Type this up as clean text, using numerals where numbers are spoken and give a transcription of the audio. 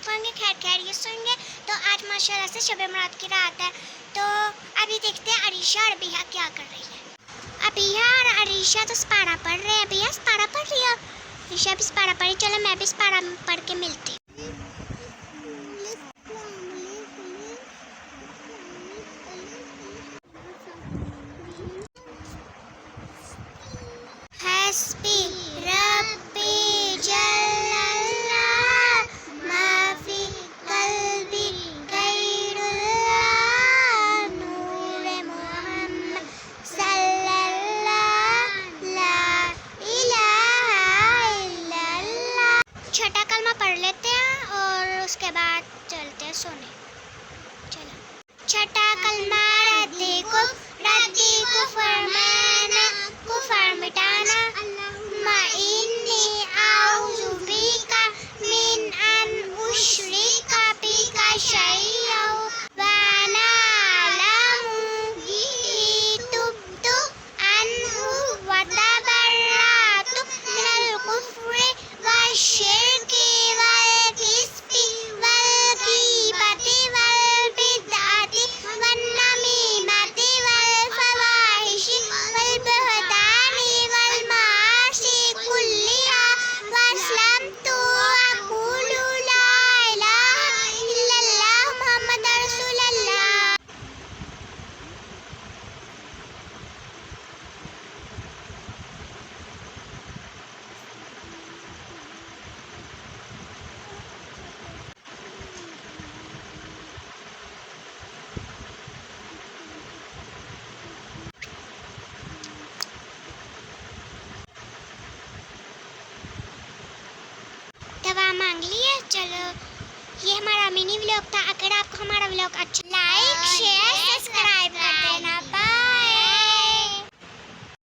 ठीक होंगे, खैर खैरियत से होंगे। तो आज माशाल्लाह से शब बरात की रात है। तो अभी देखते हैं अरीशा और अबीहा क्या कर रही है। अबीहा और अरीशा तो सपारा पढ़ रहे हैं। अबीहा सपारा पढ़ रही है, अरीशा भी सपारा पढ़ी। चलो मैं भी सपारा पढ़ के मिलती। हस्बी रब्बी जल्लल्लाह माफी कल्बी गैरुल्लाह नूरे मोहम्मद सल्लल्लाह ला इलाहा इल्लल्लाह। छठा कलमा पढ़ लेते हैं और उसके बाद चलते हैं सोने। चलो छठा कलमा रद्दी कुफ्र मैना कुफ्र मिटाना इन्नी आऊज़ु बिका मिन अन उश्रिका बिका शैय्यन व अना अअलमु तुब्तु अन्हु व तबर्रअतु मिनल कुफ्रि वश्शिर्की वल किस्बि वल गीबति वल बिदअति वन नमीमति वल फवाहिशि वल बुहतानि वल मासी कुल्लिहा वअस्लमतु अक़ूलु ला इलाहा इल्लल्लाह मुहम्मदुर रसूलुल्लाह। दवा मांग ली है। चलो ये हमारा मिनी व्लॉग था। अगर आपको